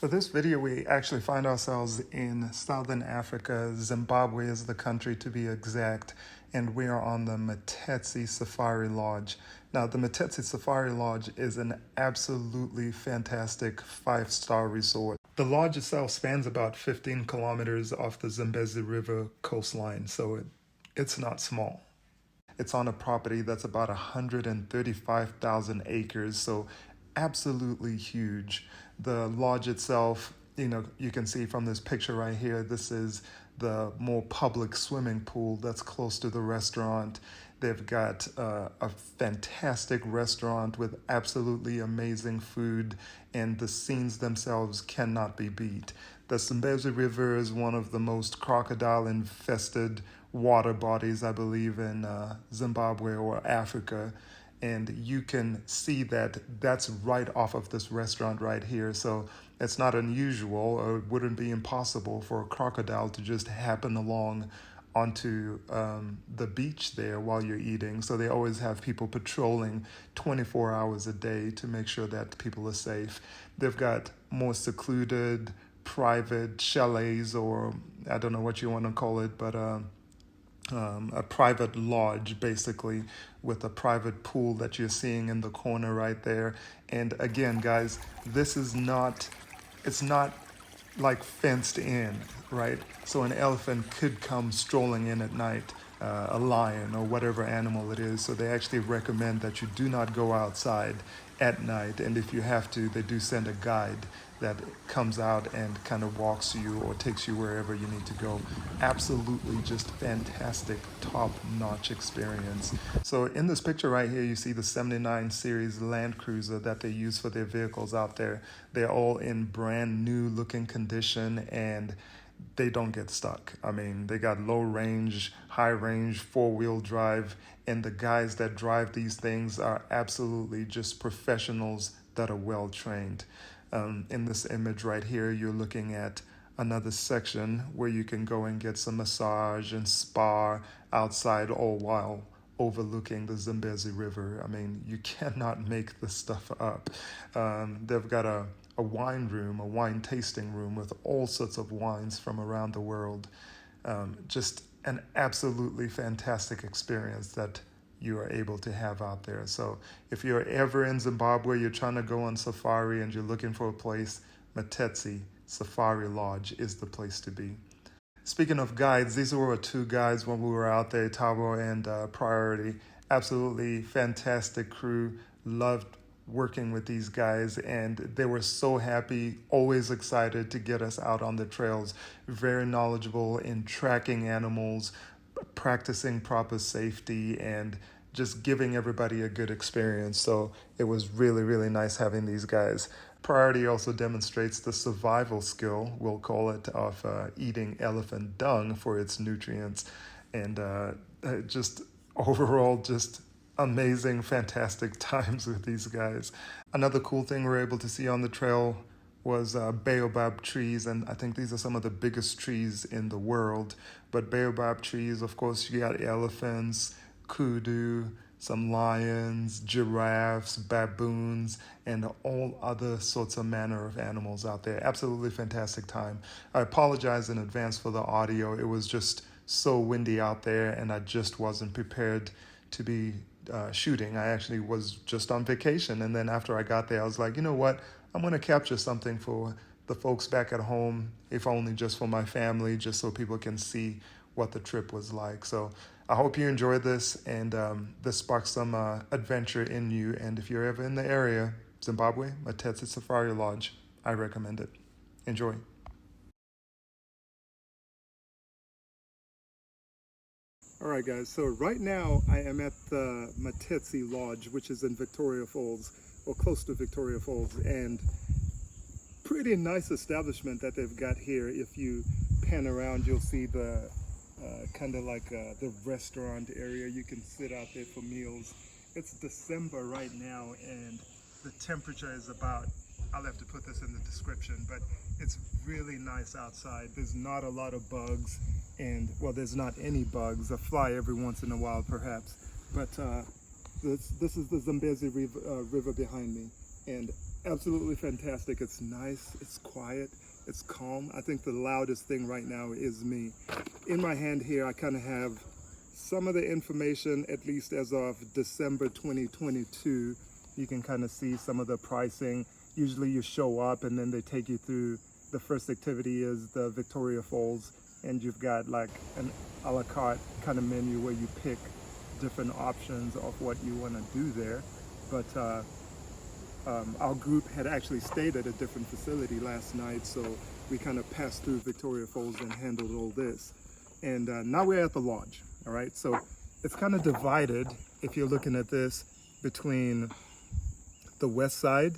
For this video, we actually find ourselves in Southern Africa. Zimbabwe is the country to be exact, and we are on the Matetsi Safari Lodge. Now, the Matetsi Safari Lodge is an absolutely fantastic 5-star resort. The lodge itself spans about 15 kilometers off the Zambezi River coastline, so it's not small. It's on a property that's about 135,000 acres, so absolutely huge. The lodge itself, you can see from this picture right here, this is the more public swimming pool that's close to the restaurant. They've got a fantastic restaurant with absolutely amazing food, and the scenes themselves cannot be beat. The Zambezi River is one of the most crocodile-infested water bodies, I believe, in Zimbabwe or Africa. And you can see that that's right off of this restaurant right here. So it's not unusual, or it wouldn't be impossible for a crocodile to just happen along onto the beach there while you're eating. So they always have people patrolling 24 hours a day to make sure that people are safe. They've got more secluded private chalets, or I don't know what you want to call it, but a private lodge, basically, with a private pool that you're seeing in the corner right there. And again, guys, it's not like fenced in, right? So an elephant could come strolling in at night, a lion or whatever animal it is. So they actually recommend that you do not go outside at night. And if you have to, they do send a guide that comes out and kind of walks you or takes you wherever you need to go. Absolutely just fantastic, top-notch experience. So in this picture right here, you see the 79 series Land Cruiser that they use for their vehicles out there. They're all in brand new looking condition, and they don't get stuck. I mean, they got low range, high range, 4-wheel drive, and the guys that drive these things are absolutely just professionals that are well trained. In this image right here, you're looking at another section where you can go and get some massage and spa outside, all while overlooking the Zambezi River. I mean, you cannot make this stuff up. They've got a wine room, a wine tasting room with all sorts of wines from around the world. Just an absolutely fantastic experience that you are able to have out there. So if you're ever in Zimbabwe, you're trying to go on safari and you're looking for a place, Matetsi Safari Lodge is the place to be. Speaking of guides, these were 2 guides when we were out there, Tabo and Priority. Absolutely fantastic crew. Loved working with these guys, and they were so happy, always excited to get us out on the trails. Very knowledgeable in tracking animals, practicing proper safety, and just giving everybody a good experience. So it was really, really nice having these guys. Priority also demonstrates the survival skill, we'll call it, of eating elephant dung for its nutrients. And just overall, just amazing, fantastic times with these guys. Another cool thing we're able to see on the trail was baobab trees, and I think these are some of the biggest trees in the world. But baobab trees, of course, you got elephants, kudu, some lions, giraffes, baboons, and all other sorts of manner of animals out there. Absolutely fantastic time. I apologize in advance for the audio. It was just so windy out there, and I just wasn't prepared to be shooting. I actually was just on vacation, and then after I got there, I was like, you know what? I'm going to capture something for the folks back at home, if only just for my family, just so people can see what the trip was like. So I hope you enjoyed this, and this sparked some adventure in you. And if you're ever in the area, Zimbabwe, Matetsi Safari Lodge, I recommend it. Enjoy. All right, guys, so right now I am at the Matetsi Lodge, which is in Victoria Falls, or close to Victoria Falls, and pretty nice establishment that they've got here. If you pan around, you'll see the kind of like the restaurant area. You can sit out there for meals. It's December right now, and the temperature is about, I'll have to put this in the description, but it's really nice outside. There's not a lot of bugs, and well, there's not any bugs. A fly every once in a while perhaps, but this is the Zambezi River behind me, and Absolutely fantastic. It's nice, it's quiet, it's calm. I think the loudest thing right now is me. In my hand here, I kind of have some of the information, at least as of December 2022. You can kind of see some of the pricing. Usually you show up and then they take you through. The first activity is the Victoria Falls, and you've got like an a la carte kind of menu where you pick different options of what you want to do there. But our group had actually stayed at a different facility last night, so we kind of passed through Victoria Falls and handled all this. And now we're at the lodge, all right? So it's kind of divided, if you're looking at this, between the west side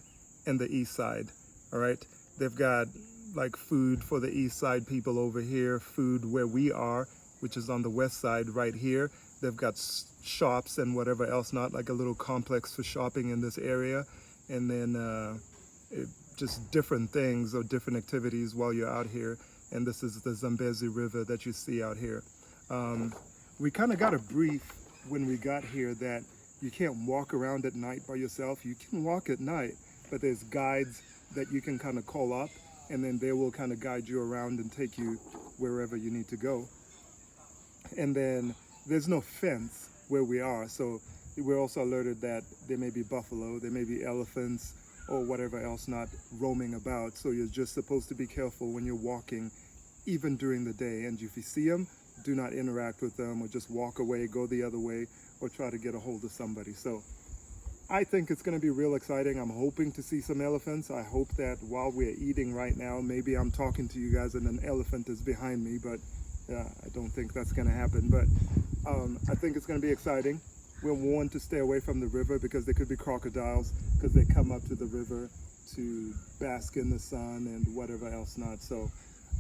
and the east side, all right? They've got like food for the east side people over here, food where we are, which is on the west side right here. They've got shops and whatever else, not like a little complex for shopping in this area. And then just different things or different activities while you're out here. And this is the Zambezi River that you see out here. We kind of got a brief when we got here that you can't walk around at night by yourself. You can walk at night, but there's guides that you can kind of call up, and then they will kind of guide you around and take you wherever you need to go. And then there's no fence where we are, so we're also alerted that there may be buffalo, there may be elephants, or whatever else not roaming about. So you're just supposed to be careful when you're walking, even during the day. And if you see them, do not interact with them, or just walk away, go the other way, or try to get a hold of somebody. So I think it's going to be real exciting. I'm hoping to see some elephants. I hope that while we're eating right now, maybe I'm talking to you guys and an elephant is behind me, but I don't think that's going to happen. But I think it's going to be exciting. We're warned to stay away from the river because there could be crocodiles, because they come up to the river to bask in the sun and whatever else not. So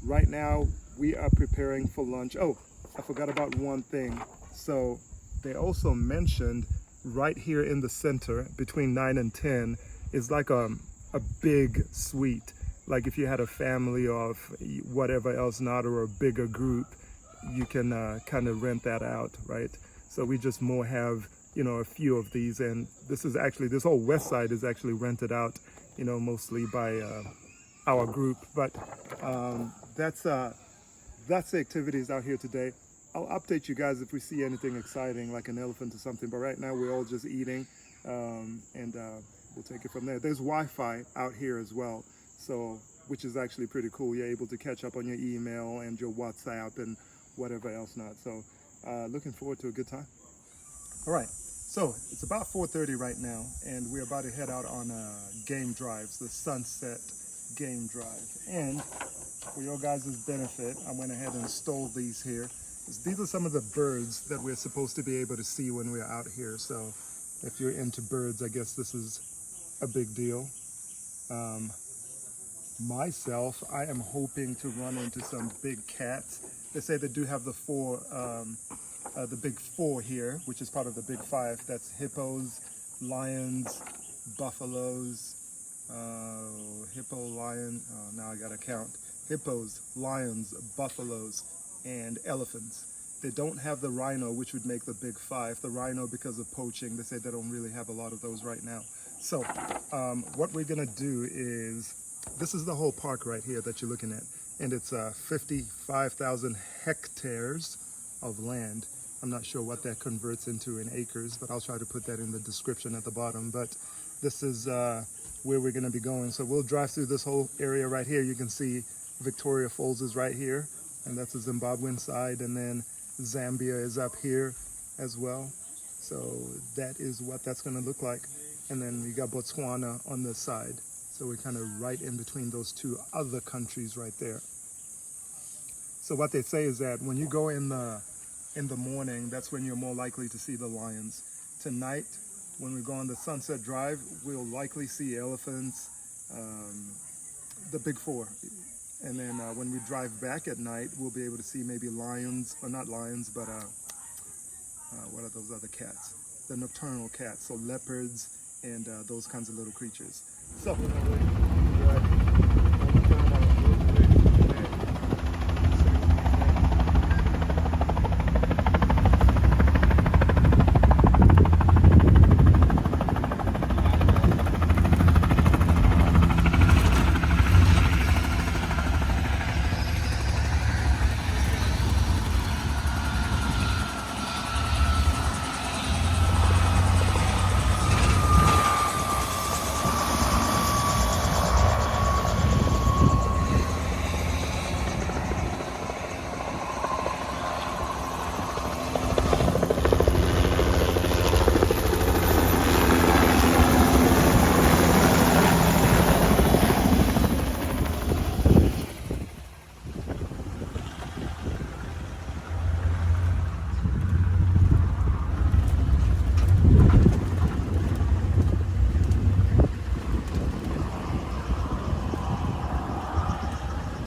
right now we are preparing for lunch. Oh, I forgot about one thing. So they also mentioned right here in the center between 9 and 10 is like a big suite. Like if you had a family of whatever else not, or a bigger group, you can kind of rent that out, right? So we just more have, you know, a few of these, and this is actually, this whole west side is actually rented out, you know, mostly by our group. But that's the activities out here today. I'll update you guys if we see anything exciting, like an elephant or something. But right now we're all just eating, and we'll take it from there. There's Wi-Fi out here as well, so which is actually pretty cool. You're able to catch up on your email and your WhatsApp and whatever else not. So looking forward to a good time. All right, so it's about 4:30 right now, and we're about to head out on game drives, the sunset game drive. And for your guys' benefit, I went ahead and stole these here. These are some of the birds that we're supposed to be able to see when we're out here. So if you're into birds, I guess this is a big deal. Myself, I am hoping to run into some big cats. They say they do have the big four here, which is part of the big five. That's hippos, lions, buffaloes, now I gotta count. Hippos, lions, buffaloes, and elephants. They don't have the rhino, which would make the big five. The rhino, because of poaching, they say they don't really have a lot of those right now. So what we're gonna do is, this is the whole park right here that you're looking at, and it's 55,000 hectares of land. I'm not sure what that converts into in acres, but I'll try to put that in the description at the bottom. But this is where we're gonna be going. So we'll drive through this whole area right here. You can see Victoria Falls is right here, and that's the Zimbabwean side, and then Zambia is up here as well. So that is what that's gonna look like. And then we got Botswana on this side. So we're kind of right in between those two other countries right there. So what they say is that when you go in the morning, that's when you're more likely to see the lions. Tonight, when we go on the Sunset Drive, we'll likely see elephants, the big four. And then when we drive back at night, we'll be able to see maybe lions, or not lions, but what are those other cats? The nocturnal cats, so leopards and those kinds of little creatures. So.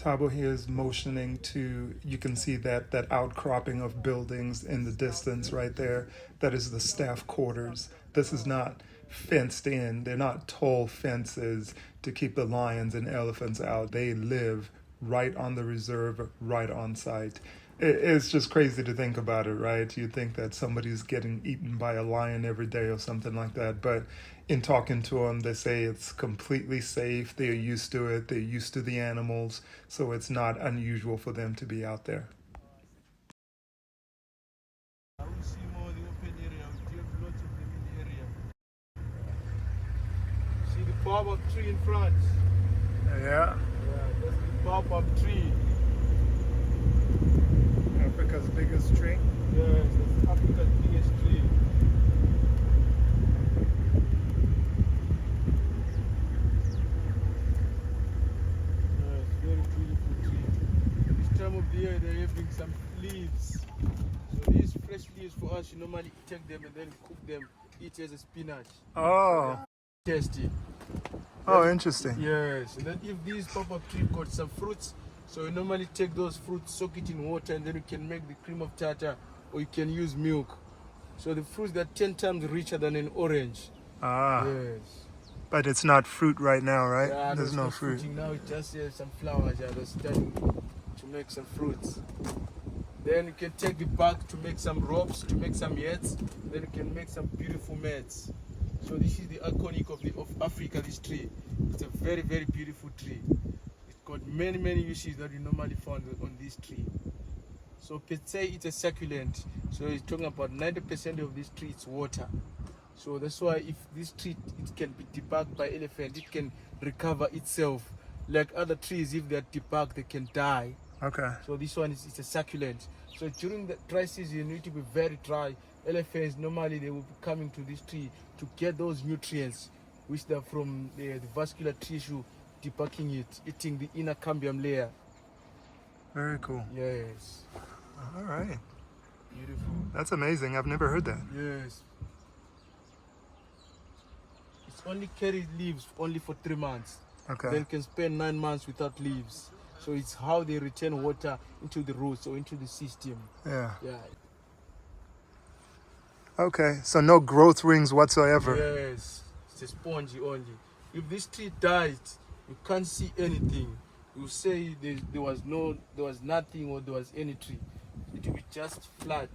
Tabo here is motioning to, you can see that outcropping of buildings in the distance right there. That is the staff quarters. This is not fenced in. They're not tall fences to keep the lions and elephants out. They live right on the reserve, right on site. It's just crazy to think about it, right? You think that somebody's getting eaten by a lion every day or something like that. But in talking to them, they say it's completely safe. They're used to it. They're used to the animals. So it's not unusual for them to be out there. I will see more of the open area. We have lots of them in the area. See the baobab tree in front? Yeah. Yeah, that's the baobab tree. Africa's biggest tree. Yes, that's Africa's biggest tree. Yes, very beautiful tree. This time of the year they're having some leaves. So these fresh leaves for us, you normally take them and then cook them, eat as a spinach. Oh. Tasty. Oh, interesting. Yes, and then if these pop-up tree got some fruits, so you normally take those fruits, soak it in water, and then you can make the cream of tartar, or you can use milk. So the fruits are 10 times richer than an orange. Ah. Yes. But it's not fruit right now, right? Yeah, There's no not fruit. fruiting now. It just some flowers. Yeah, they're starting to make some fruits. Then you can take the bark to make some ropes, to make some yets. Then you can make some beautiful mats. So this is the iconic of Africa, this tree. It's a very, very beautiful tree. It's got many, many uses that you normally find on this tree. So per se, it's a succulent. So it's talking about 90% of this tree is water. So that's why if this tree, it can be debarked by elephant, it can recover itself. Like other trees, if they're debarked, they can die. Okay. So this one is a succulent. So during the dry season, you need to be very dry. Elephants, normally they will be coming to this tree to get those nutrients, which are from the vascular tissue, debarking it, eating the inner cambium layer. Very cool. Yes. All right. Beautiful. That's amazing. I've never heard that. Yes. It's only carries leaves only for 3 months. Okay. Then can spend 9 months without leaves. So it's how they return water into the roots or into the system. Yeah. Yeah. Okay. So no growth rings whatsoever. Yes. It's a spongy only. If this tree died, you can't see anything. You say there was nothing or there was any tree. It will be just flat.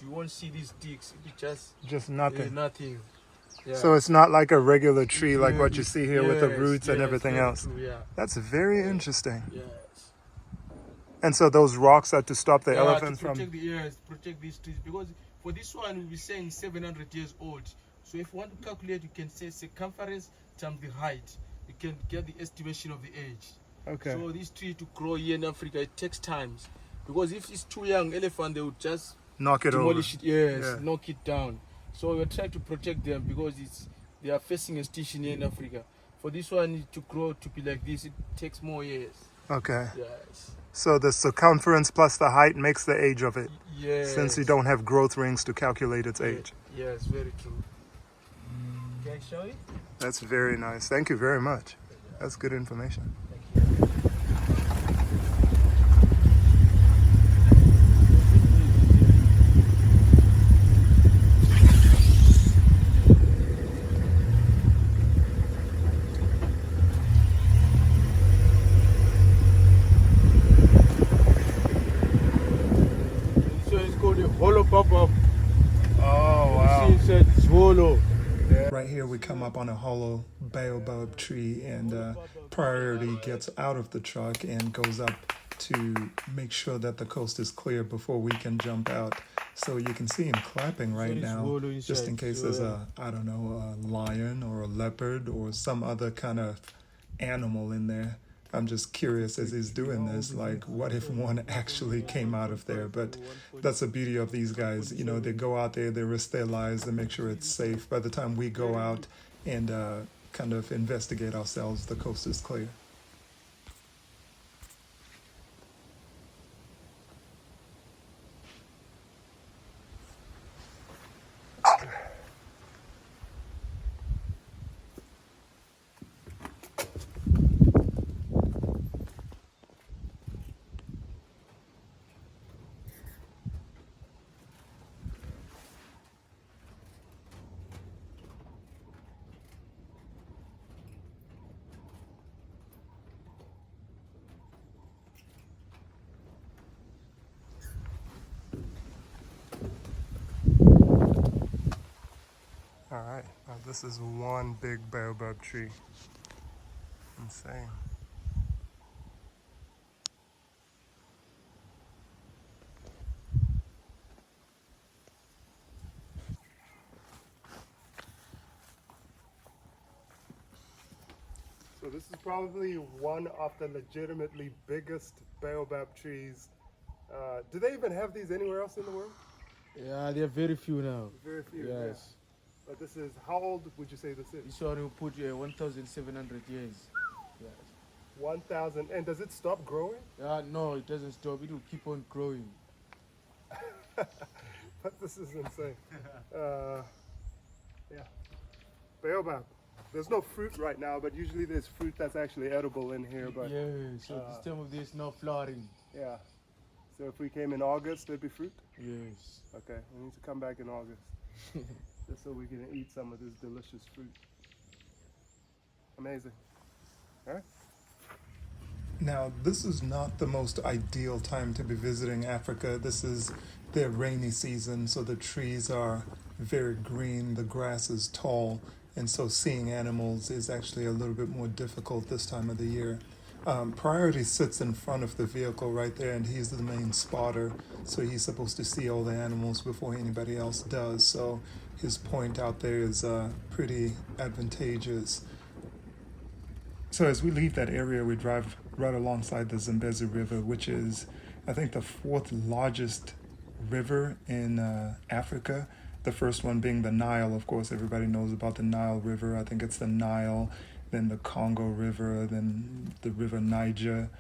You won't see these sticks. It will be Just nothing. nothing. Yeah. So it's not like a regular tree like what you see here with the Yes, roots and yes, everything very else. true, yeah. That's very interesting. Yes. And so those rocks are to stop the Yeah, elephants to protect from... protect these trees, because for this one we'll be saying 700 years old. So if you want to calculate, you can say circumference times the height. You can get the estimation of the age. Okay. So this tree to grow here in Africa, it takes times, because if it's too young, elephant, they would just Knock it over. demolish it. Yes, Yeah. knock it down. So we're trying to protect them because they are facing extinction here in Africa. For this one to grow to be like this, it takes more years. Okay. Yes. So the circumference plus the height makes the age of it. Yes. Since you don't have growth rings to calculate its age. Yes, very true. Can I show you? That's very nice. Thank you very much. That's good information. So it's called a hollow pop-up. Oh, wow. You see inside it's hollow. Right here we come up on a hollow baobab tree, and Priority gets out of the truck and goes up to make sure that the coast is clear before we can jump out. So you can see him clapping right now, just in case there's a lion or a leopard or some other kind of animal in there. I'm just curious as he's doing this, like, what if one actually came out of there? But that's the beauty of these guys. You know, they go out there, they risk their lives, they make sure it's safe. By the time we go out and kind of investigate ourselves, the coast is clear. All right, now this is one big baobab tree. Insane. So this is probably one of the legitimately biggest baobab trees. Do they even have these anywhere else in the world? Yeah, there are very few now. Very few. Yes. Yeah. But this is, how old would you say this is? This one will put 1,700 years. Yes. 1,000. And does it stop growing? No, it doesn't stop. It will keep on growing. But this is insane. Yeah. Baobab. There's no fruit right now, but usually there's fruit that's actually edible in here. But yeah, so this time of day is now flowering. yeah. So if we came in August, there'd be fruit? Yes. Okay, we need to come back in August. Just so we can eat some of this delicious fruit. Amazing. All right. Now, this is not the most ideal time to be visiting Africa. This is their rainy season, so the trees are very green, the grass is tall, and so seeing animals is actually a little bit more difficult this time of the year. Priority sits in front of the vehicle right there, and he's the main spotter, so he's supposed to see all the animals before anybody else does. So his point out there is pretty advantageous. So as we leave that area, we drive right alongside the Zambezi River, which is, I think, the fourth largest river in Africa. The first one being the Nile. Of course, everybody knows about the Nile River. I think it's the Nile, then the Congo River, then the River Niger.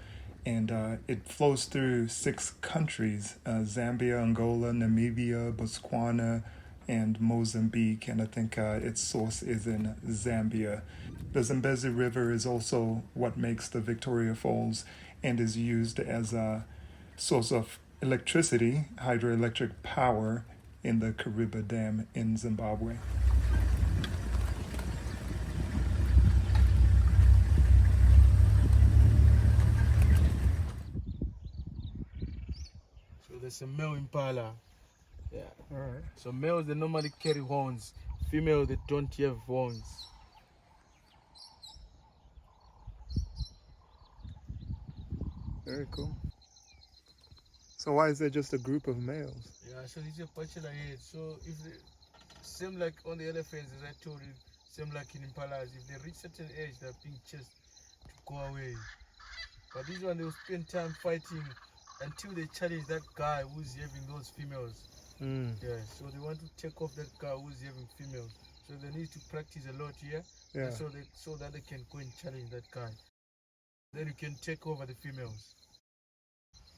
And it flows through 6 countries, Zambia, Angola, Namibia, Botswana, and Mozambique. And I think its source is in Zambia. The Zambezi River is also what makes the Victoria Falls and is used as a source of electricity, hydroelectric power, in the Kariba Dam in Zimbabwe. So there's a male Impala. Yeah. All right. So males, they normally carry horns. Females, they don't have horns. Very cool. So why is there just a group of males? Yeah, so this is a bachelor head. So if they, same like on the elephants, as I told you, same like in Impalas, if they reach certain age, they're being chased to go away. But this one, they will spend time fighting until they challenge that guy who's having those females. Yeah, so they want to take off that guy who's having females. So they need to practice a lot here, Yeah. so that they can go and challenge that guy. Then you can take over the females.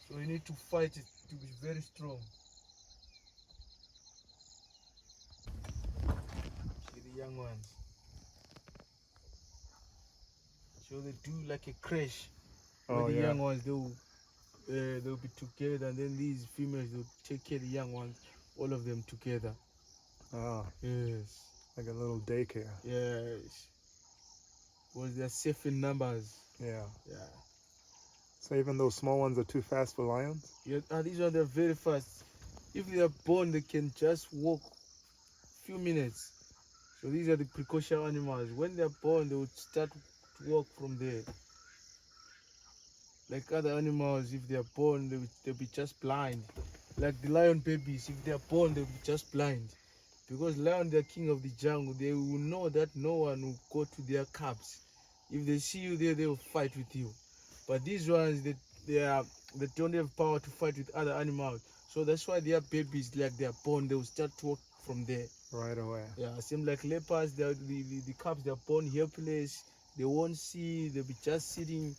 So you need to fight it to be very strong. See the young ones. So they do like a crash. Oh, With the yeah. young ones, they'll be together, and then these females will take care of the young ones, all of them together. Ah, Yes. like a little daycare. Yes. Because they're safe in numbers. Yeah. Yeah. So even those small ones are too fast for lions? Yeah, and these ones are very fast. If they are born, they can just walk few minutes. So these are the precocious animals. When they are born, they would start to walk from there. Like other animals, if they are born, they'll be just blind. Like the lion babies, if they are born, they'll be just blind. Because lion, they're king of the jungle. They will know that no one will go to their cubs. If they see you there, they will fight with you. But these ones, they don't have power to fight with other animals. So that's why their babies, like they're born, they will start to walk from there. Right away. Yeah, same like leopards, the cubs, they're born helpless. They won't see, they'll be just sitting.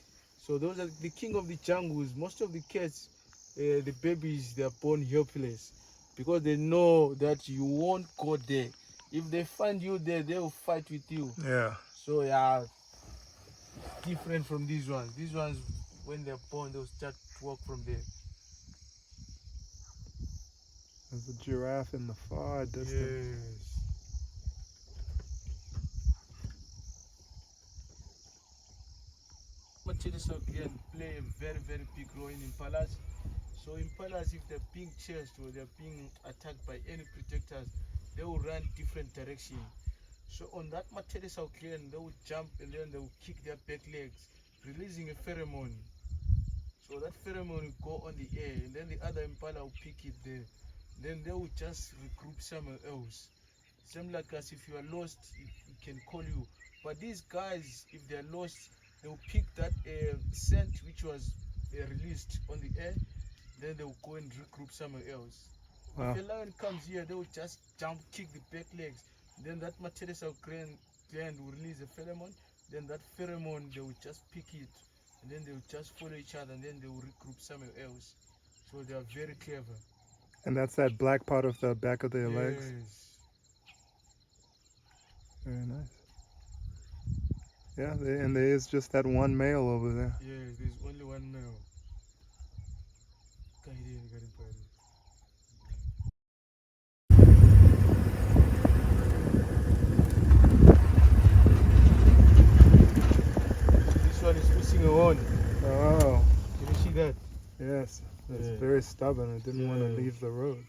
So those are the king of the jungles. Most of the cats, the babies, they're born helpless because they know that you won't go there. If they find you there, they will fight with you. Yeah. So yeah, different from these ones. These ones, when they're born, they'll start to walk from there. There's a giraffe in the far distance. Yes. Matetsi again play a very, very big role in impalas. So impalas, if they're being chased or they're being attacked by any predators, they will run different direction. So on that Matetsi clan, they will jump and then they will kick their back legs, releasing a pheromone. So that pheromone will go on the air, and then the other impala will pick it there. Then they will just regroup somewhere else. Same like as if you are lost, it can call you. But these guys, if they are lost, they will pick that scent which was released on the air. Then they will go and regroup somewhere else. Wow. If a lion comes here, they will just jump, kick the back legs. Then that Matetsi gland will release a pheromone. Then that pheromone, they will just pick it. And then they will just follow each other, and then they will regroup somewhere else. So they are very clever. And that's that black part of the back of their legs. Yes. Very nice. Yeah, and there is just that one male over there. Yeah, there's only one male. This one is missing a horn. Oh, Can you see that? yes. It's Yeah. very stubborn. It didn't want to Yeah. leave the road.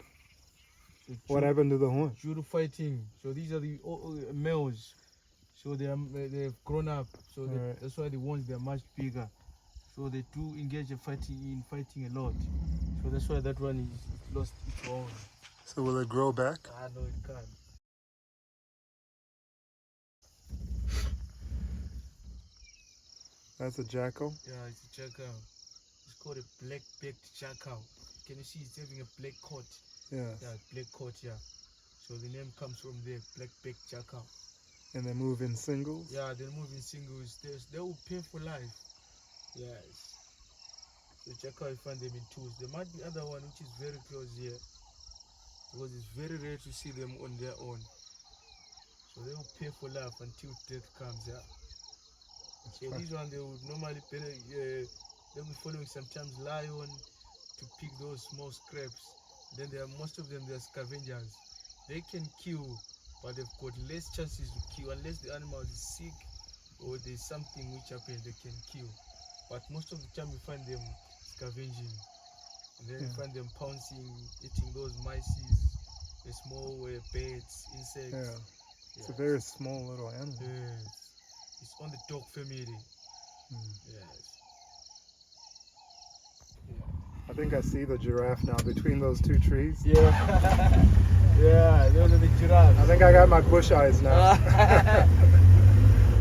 So What happened to the horn? due to fighting. So these are the males. So they've grown up. So Right. that's why the ones they're much bigger. So they do engage in fighting a lot. So that's why that one is lost its horn. So will it grow back? Ah no, it can't. That's a jackal. Yeah, it's a jackal. It's called a black-backed jackal. Can you see it's having a black coat? Yes. Yeah, black coat, yeah. So the name comes from there, black-backed jackal. And they move in singles. Yeah, they move in singles. They will pay for life. Yes. So jackal, you find them in twos. There might be other one which is very close here, because it's very rare to see them on their own. So they will pay for life until death comes, yeah. So these ones, they would normally they'll be following sometimes lion to pick those small scraps. Then most of them, they're scavengers. They can kill, but they've got less chances to kill unless the animal is sick or there's something which happens. They can kill, but most of the time you find them scavenging, and then you find them pouncing, eating those mice, the small birds, insects. Yeah. It's a very small little animal. Yes. It's on the dog family. Yes. I think I see the giraffe now between those two trees. Yeah. Yeah, those are the giraffes. I think I got my bush eyes now.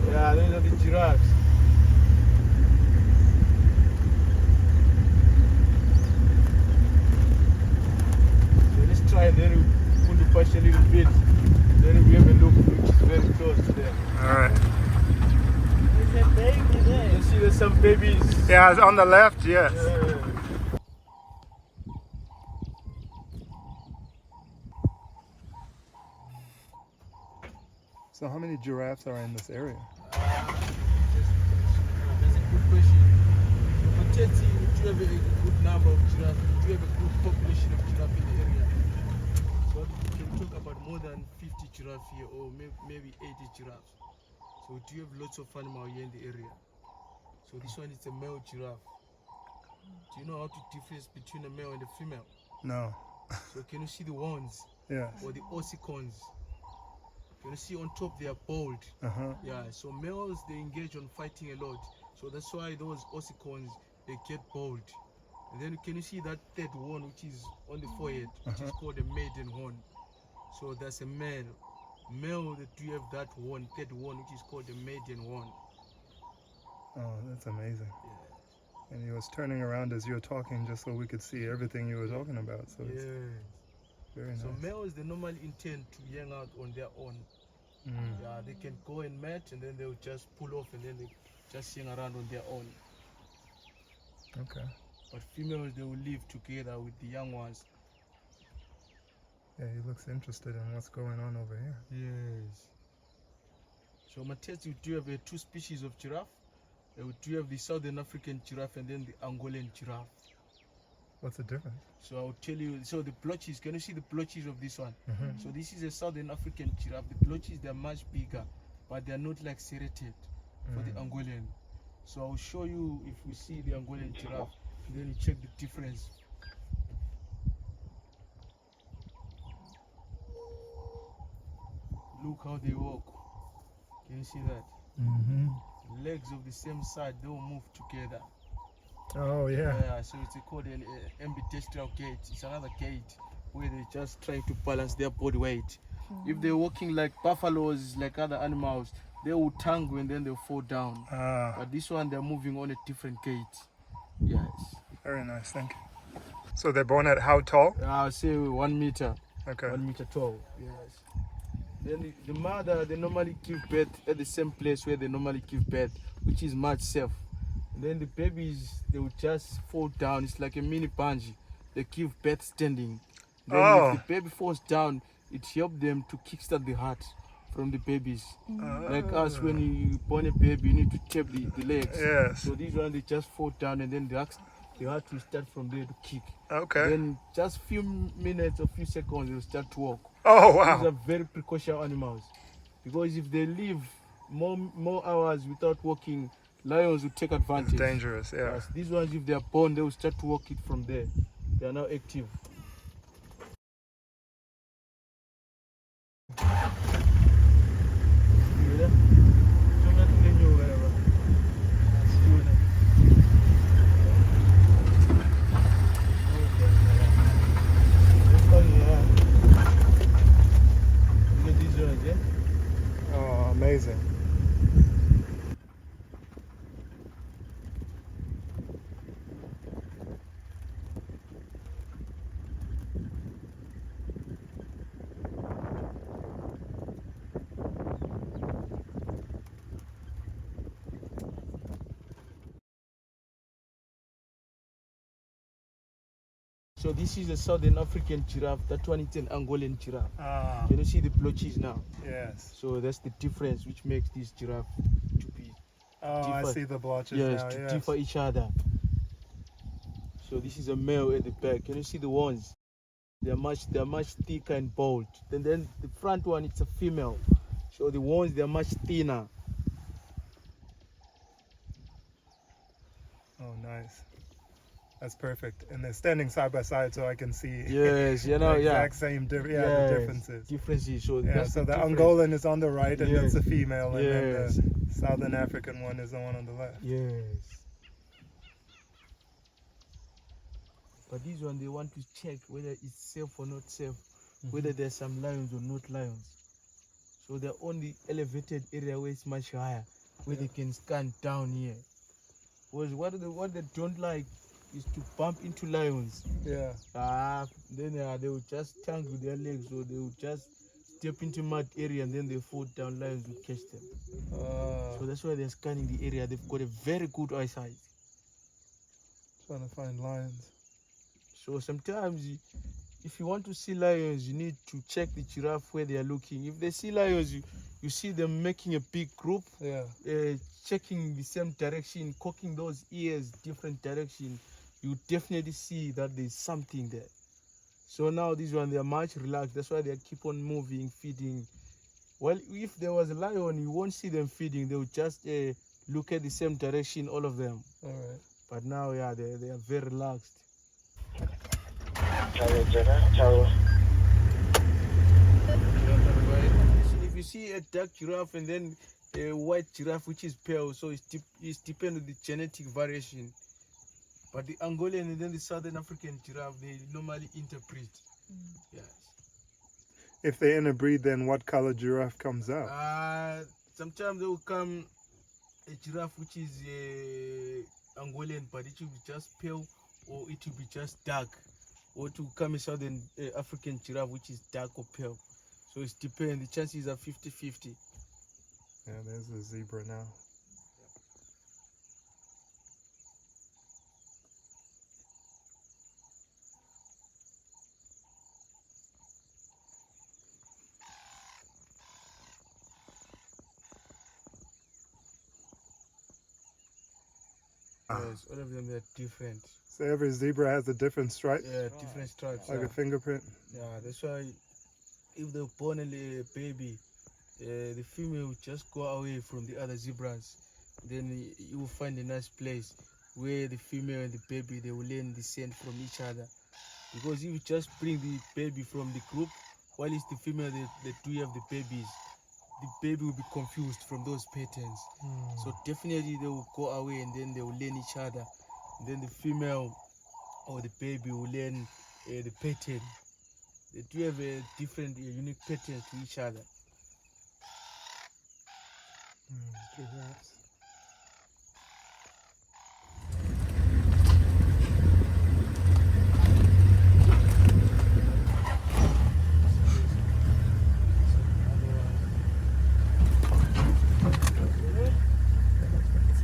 Yeah, those are the giraffes. So let's try and then we pull the push a little bit. Then we have a look which is very close to them. Alright. There's a baby there. You can see there's some babies. Yeah, it's on the left, yes. Yeah. So how many giraffes are in this area? That's a good question. Matetsi, do you have a good number of giraffes? Do you have a good population of giraffe in the area? So we can talk about more than 50 giraffes here, or maybe 80 giraffes. So do you have lots of animals here in the area? So this one is a male giraffe. Do you know how to difference between a male and a female? No. So can you see the horns Yes. or the ossicons? Can you see on top they are bald? Yeah, so males, they engage on fighting a lot. So that's why those ossicons, they get bald. And then can you see that third horn which is on the forehead, which is called a maiden horn. So that's a male. Male, that do have that horn, third horn, which is called the maiden horn. Oh, that's amazing. Yeah. was turning around as you were talking just so we could see everything you were talking about. So it's very nice. So males, they normally intend to hang out on their own. Yeah, they can go and match and then they'll just pull off and then they just hang around on their own. Okay. But females, they will live together with the young ones. Yeah, he looks interested in what's going on over here. Yes. So Matetsi, we do have two species of giraffe. We do have the Southern African giraffe and then the Angolan giraffe. What's the difference? So I'll tell you, so the blotches, can you see the blotches of this one? Mm-hmm. So this is a Southern African giraffe. The blotches, they're much bigger, but they're not like serrated for the Angolan. So I'll show you if we see the Angolan giraffe, then you check the difference. Look how they walk. Can you see that? Mm-hmm. Legs of the same side, they will move together. Oh, yeah. Yeah, so it's called an ambidextral gait. It's another gait where they just try to balance their body weight. If they're walking like buffaloes, like other animals, they will tangle and then they'll fall down. But this one, they're moving on a different gait. Yes. Very nice, thank you. So they're born at how tall? I'll say 1 meter. Okay. 1 meter tall. Yes. Then the mother, they normally give birth at the same place where they normally give birth, which is much safe. And then the babies, they will just fall down. It's like a mini bungee. They give birth standing. Then if the baby falls down, it helps them to kickstart the heart from the babies. Like us, when you born a baby, you need to tap the legs. Yes. So these ones, they just fall down and then the heart will start from there to kick. Okay. Then just few minutes or few seconds, they'll start to walk. Oh, wow. These are very precocious animals. Because if they live more hours without walking, lions will take advantage. It's dangerous, yeah. Yes, these ones, if they are born, they will start to walk it from there. They are now active. Oh, amazing. So this is a Southern African giraffe. That one is an Angolan giraffe. Can you see the blotches now? Yes. So that's the difference which makes this giraffe to be I see the blotches yes, now. to differ each other. So this is a male at the back. Can you see the horns? They're much thicker and bold. And then the front one, it's a female. So the horns, they're much thinner. Oh, nice. That's perfect. And they're standing side by side so I can see Yes, you the know, exact same the differences. Differences. So Yeah, that's so the difference. Angolan is on the right and Yes. that's the female, and then Yes. the Southern African one is the one on the left. Yes. But this one, they want to check whether it's safe or not safe, whether there's some lions or not lions. So they're on the elevated area where it's much higher, where they can scan down here. Because what they don't like is to bump into lions. Yeah. Then they will just tangle their legs, or they will just step into mud area and then they fall down. Lions will catch them. So that's why they're scanning the area. They've got a very good eyesight. Trying to find lions. So sometimes, if you want to see lions, you need to check the giraffe where they are looking. If they see lions, you see them making a big group, checking the same direction, cocking those ears different direction. You definitely see that there's something there. So now this one, they are much relaxed. That's why they keep on moving, feeding. Well, if there was a lion, you won't see them feeding. They will just look at the same direction, all of them. All right. But now, yeah, they are very relaxed. If you see a dark giraffe and then a white giraffe which is pale, so it's depends on the genetic variation. But the Angolan and then the Southern African giraffe, they normally interpret. Yes. If they interbreed, then what color giraffe comes out? Sometimes they will come a giraffe which is Angolan, but it will be just pale, or it will be just dark, or to come a southern African giraffe, which is dark or pale. So it depends. The chances are 50-50. Yeah, there's a zebra now. Yes, all of them are different. So every zebra has a different stripe, Yeah, different stripes. like Yeah. a fingerprint. Yeah, that's why if they're born a baby, the female will just go away from the other zebras. Then you will find a nice place where the female and the baby, they will learn the scent from each other. Because if you just bring the baby from the group, while it's the female that do have the babies, the baby will be confused from those patterns. So definitely they will go away and then they will learn each other. And then the female or the baby will learn the pattern. They do have a different, unique patterns to each other. Giraffes.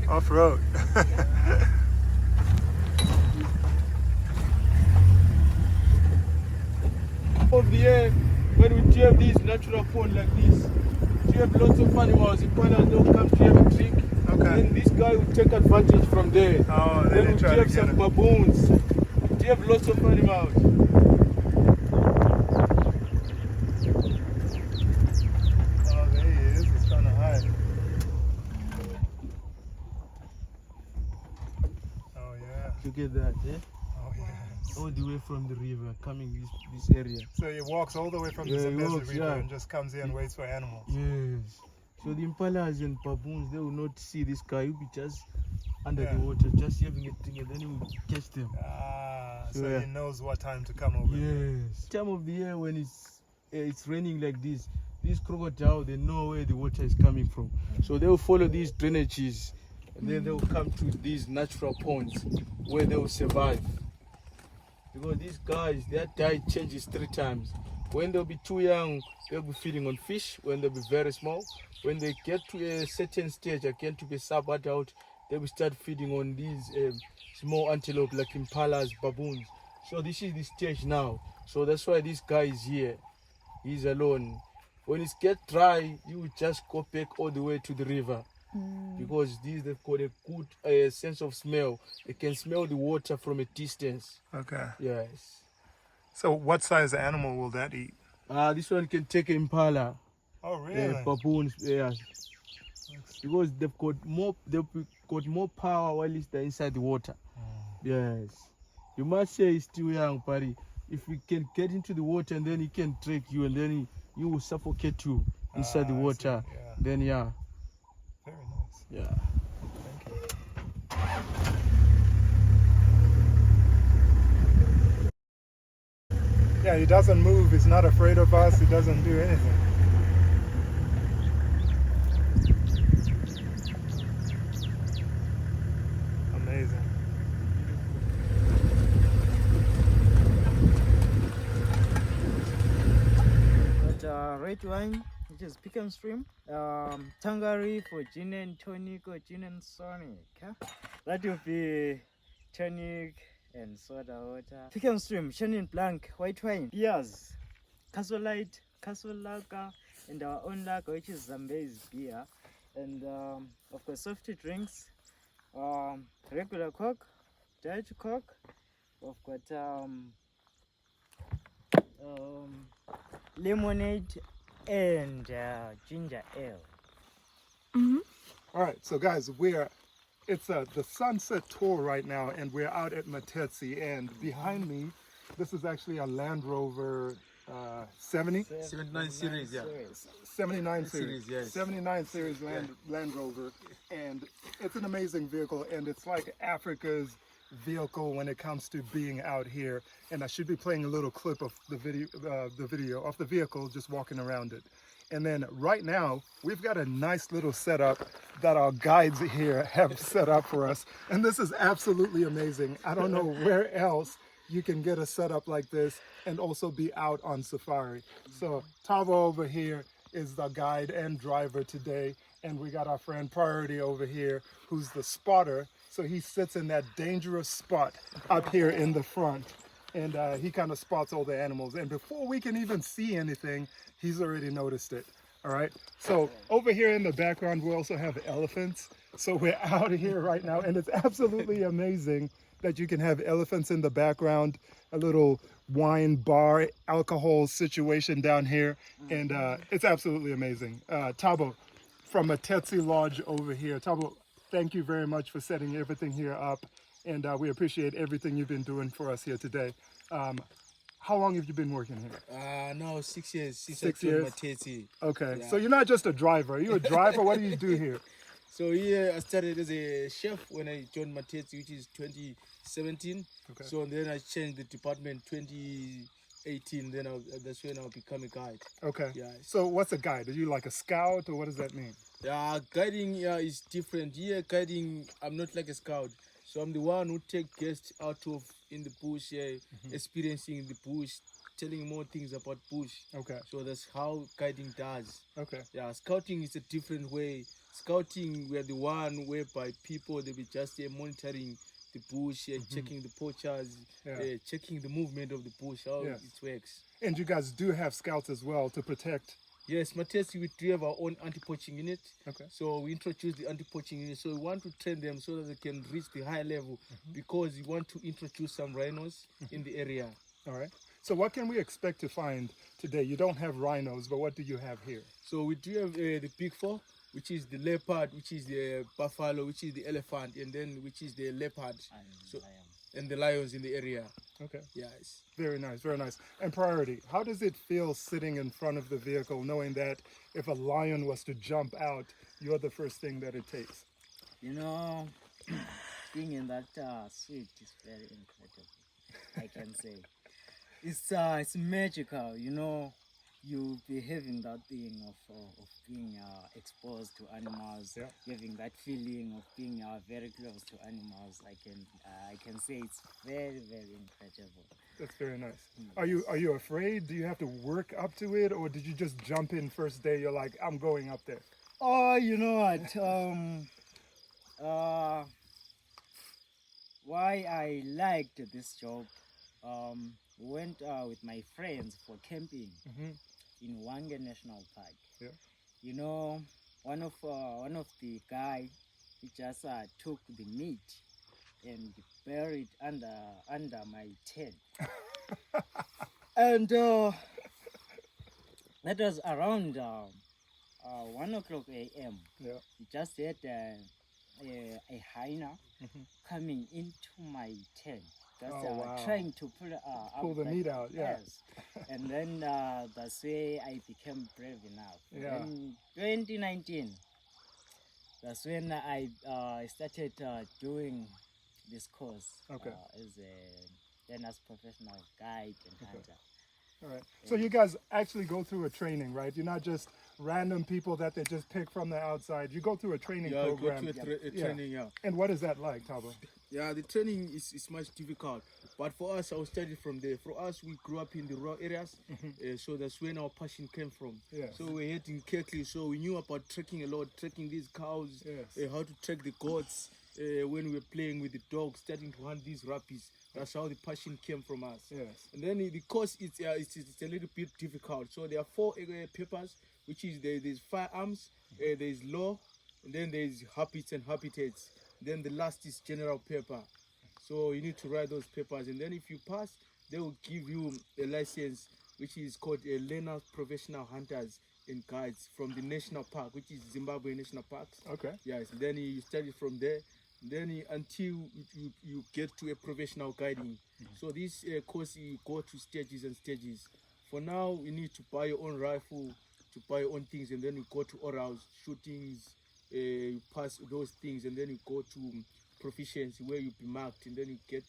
Off-road. Of the year, when we have these natural pond like this, we have lots of animals. Impala, they'll come to have a drink. Okay. Then this guy will take advantage from there. Oh, Then they we try to have get some it. baboons. We have lots of animals. Oh, there he is. He's trying to hide. Oh, yeah. Look at that, eh? Oh, yeah. All the way from the river, coming this area. So he walks all the way from the Yeah, he Zambezi walks, River yeah. and just comes here and waits for animals. Yes. So the impalas and baboons, they will not see this guy. He'll be just under Yeah. the water, just having a thing, and then he will catch them. Ah, so Yeah. he knows what time to come over. Yes. Time of the year when it's raining like this, these crocodile, they know where the water is coming from. So they will follow these drainages, and then they will come to these natural ponds where they will survive. Because these guys, their diet changes 3 times. When they'll be too young, they'll be feeding on fish. When they'll be very small, when they get to a certain stage, again to be sub-adult, they will start feeding on these small antelope like impalas, baboons. So this is the stage now. So that's why this guy is here. He's alone. When it gets dry, you will just go back all the way to the river. Because they've got a good sense of smell. They can smell the water from a distance. Okay. Yes. So what size animal will that eat? This one can take impala. Oh, really? Baboons, yeah. Because they've got more power while they're inside the water. Yes. You must say he's still young, but if he can get into the water and then he can drag you and then he will suffocate you inside the I see, water. yeah. Then yeah. Very nice. Yeah. Thank you. Yeah, he doesn't move. He's not afraid of us. He doesn't do anything. Amazing. Got red wine, which is pick and stream. Tangari for gin and tonic or gin and tonic. Huh? That will be tonic and soda water. Pick and stream, Chenin Blanc, white wine, beers, Castle Light, Castle Lager, and our own lager, which is Zambezi beer. And of course, soft drinks, regular Coke, Diet Coke. We've got lemonade and ginger ale. All right, so guys, it's the sunset tour right now, and we're out at Matetsi, and behind me, this is actually a Land Rover 79 series, yeah. 79 series, yes. 79 series Land Rover, and it's an amazing vehicle, and it's like Africa's vehicle when it comes to being out here. And I should be playing a little clip of the video of the vehicle just walking around it. And then right now, we've got a nice little setup that our guides here have set up for us. And this is absolutely amazing. I don't know where else you can get a setup like this and also be out on safari. So Tavo over here is the guide and driver today. And we got our friend Priority over here, who's the spotter. So he sits in that dangerous spot up here in the front. And he kind of spots all the animals. And before we can even see anything, he's already noticed it. All right. So over here in the background, we also have elephants. So we're out here right now, and it's absolutely amazing that you can have elephants in the background, a little wine bar, alcohol situation down here. And it's absolutely amazing. Tabo, from Matetsi Lodge over here. Tabo, thank you very much for setting everything here up. And we appreciate everything you've been doing for us here today. How long have you been working here? Now 6 years. 6 years? Matetsi. Okay, Yeah. so you're not just a driver. Are you a driver? What do you do here? So here I started as a chef when I joined Matetsi, which is 2017. Okay. So then I changed the department 2018. Then that's when I become a guide. Okay. Yeah. So what's a guide? Are you like a scout, or what does that mean? Yeah, guiding is different. Here guiding, I'm not like a scout. So I'm the one who take guests out of in the bush, experiencing the bush, telling more things about bush. Okay. So that's how guiding does. Okay. Yeah, scouting is a different way. Scouting, we are the one whereby people, they be just monitoring the bush, checking the poachers, checking the movement of the bush, how it works. And you guys do have scouts as well to protect. Yes, Matetsi, we do have our own anti-poaching unit. Okay. So we introduce the anti-poaching unit. So we want to train them so that they can reach the high level because we want to introduce some rhinos in the area. All right. So what can we expect to find today? You don't have rhinos, but what do you have here? So we do have the big four, which is the leopard, which is the buffalo, which is the elephant, and then which is the leopard. And the lions in the area. Okay. Yes. Very nice, very nice. And Priority, how does it feel sitting in front of the vehicle knowing that if a lion was to jump out, you're the first thing that it takes? You know, being in that suit is very incredible, I can say. It's magical, you know. You'll be having that thing of being exposed to animals, having that feeling of being very close to animals. I can say it's very, very incredible. That's very nice. Are you afraid? Do you have to work up to it, or did you just jump in first day? You're like, I'm going up there. Oh, you know what? Why I liked this job. Went with my friends for camping in Wange National Park. Yeah. You know, one of the guy, he just took the meat and buried under my tent. And that was around 1 o'clock a.m. Yeah. He just had a hyena coming into my tent. Just trying to pull the meat out, yes. And then that's where I became brave enough. Yeah. In 2019, that's when I started doing this course as professional guide and hunter. All right. So you guys actually go through a training, right? You're not just random people that they just pick from the outside. You go through a training program. Go through a training, And what is that like, Tabo? Yeah, the training is much difficult. But for us, I will study from there. For us, we grew up in the rural areas, so that's when our passion came from. Yes. So we had in Kirkley, so we knew about trekking a lot, trekking these cows, how to track the goats. When we were playing with the dogs, starting to hunt these rappies. That's how the passion came from us. Yes. And then the course, it's a little bit difficult. So there are 4 papers, which is there's firearms, there's law, and then there's habits and habitats. Then the last is general paper. So you need to write those papers, and then if you pass, they will give you a license, which is called a learner professional hunters and guides from the national park, which is Zimbabwe National Parks. Okay. Yes. Then you study from there. Then until you get to a professional guiding. So this course, you go to stages and stages. For now, you need to buy your own rifle, to buy your own things, and then you go to orals, shootings, you pass those things, and then you go to proficiency where you be marked, and then you get,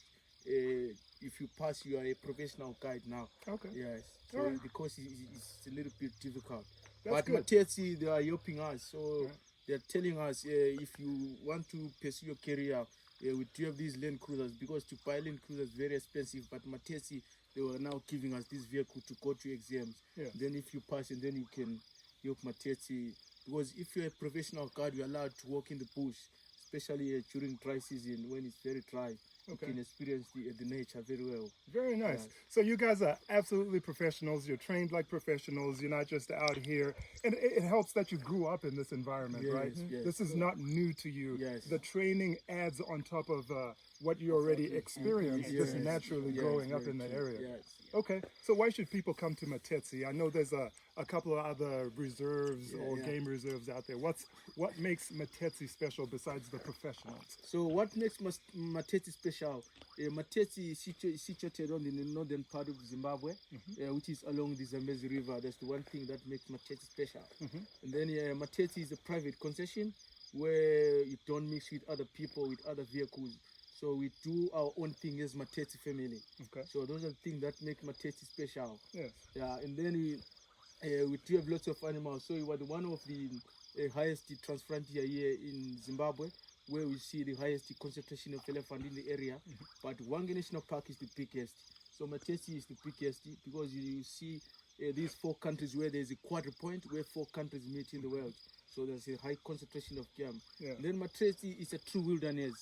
if you pass, you are a professional guide now. Okay. Yes. So the course is a little bit difficult. That's But good. Matetsi, they are helping us. So Right. they're telling us if you want to pursue your career, we do have these land cruisers, because to buy land cruisers is very expensive. But Matetsi, they were now giving us this vehicle to go to exams. Yeah. Then if you pass, and then you can help Matetsi. Because if you're a professional guide, you're allowed to walk in the bush, especially during dry season when it's very dry. Okay. You can experience the nature very well. Very nice. Yes. So you guys are absolutely professionals. You're trained like professionals. You're not just out here. And it helps that you grew up in this environment, right? Yes, yes. This is not new to you. Yes. The training adds on top of what you already experienced, just Yes, naturally yes, growing up very in the true. area. Yes. Okay, so why should people come to Matetsi? I know there's a couple of other reserves or game reserves out there. What makes Matetsi special besides the professionals? So what makes Matetsi special? Matetsi is situated on the northern part of Zimbabwe, which is along the Zambezi River. That's the one thing that makes Matetsi special. And then Matetsi is a private concession where you don't mix with other people, with other vehicles. So we do our own thing as Matetsi family. Okay. So those are the things that make Matetsi special. Yes. Yeah, and then we do have lots of animals. So we were one of the highest transfrontier here in Zimbabwe, where we see the highest concentration of elephant in the area. But Hwange National Park is the biggest. So Matetsi is the biggest because you see these 4 countries where there's a quadruple point where 4 countries meet in the world. So there's a high concentration of game. Yeah. Then Matetsi is a true wilderness.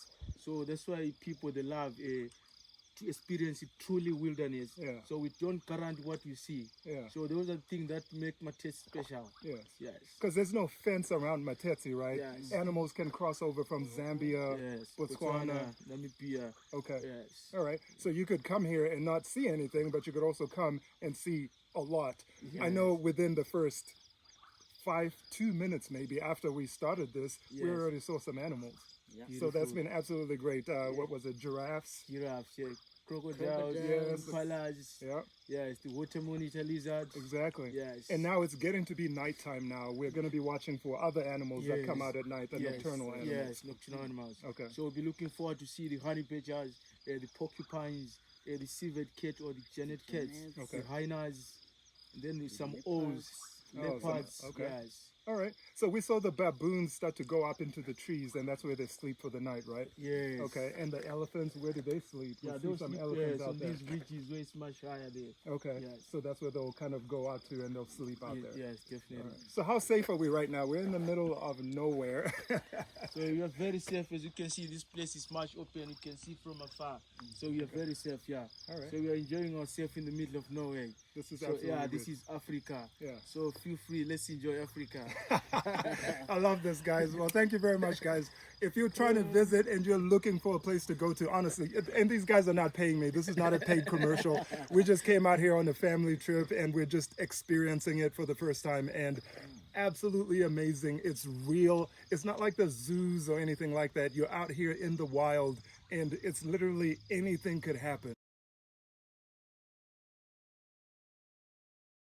So that's why people, they love to experience it truly wilderness. Yeah. So we don't guarantee what we see. Yeah. So those are the things that make Matetsi special. Yes. Yes. Because there's no fence around Matetsi, right? Yes. Animals can cross over from Zambia, Yes. Botswana. Namibia. Okay. Yes. All right. So you could come here and not see anything, but you could also come and see a lot. I know within the first 2 minutes maybe after we started this, we Yes. already saw some animals. Yeah. So that's Beautiful. been absolutely great. What was it? Giraffes? Giraffes, yeah. Crocodiles, Yes. impalas, Yeah, yes, the water monitor lizards. exactly. Yes. And now it's getting to be nighttime now. We're going to be watching for other animals that come Yes. out at night, the Yes, nocturnal animals. Yes, nocturnal animals. Okay. So we'll be looking forward to see the honey badgers, the porcupines, the civet cat or the genet cats, Okay. the hyenas, and then with some owls, Oh, leopards. some- okay. Yes. All right. So we saw the baboons start to go up into the trees, and that's where they sleep for the night, right? Yes. Okay. And the elephants, where do they sleep? Yeah, We see those some sleep, elephants yes, out on there. these ridges where it's much higher there. Okay. Yes. So that's where they'll kind of go out to, and they'll sleep out there. Yes, definitely. So how safe are we right now? We're in the middle of nowhere. So we are very safe. As you can see, this place is much open. You can see from afar. So we are very safe, yeah. All right. So we are enjoying ourselves in the middle of nowhere. This is So absolutely yeah, good. this is Africa. Yeah. So feel free. Let's enjoy Africa. I love this, guys. Well, thank you very much, guys. If you're trying to visit and you're looking for a place to go to, honestly, and these guys are not paying me. This is not a paid commercial. We just came out here on a family trip and we're just experiencing it for the first time. And absolutely amazing. It's real. It's not like the zoos or anything like that. You're out here in the wild and it's literally anything could happen.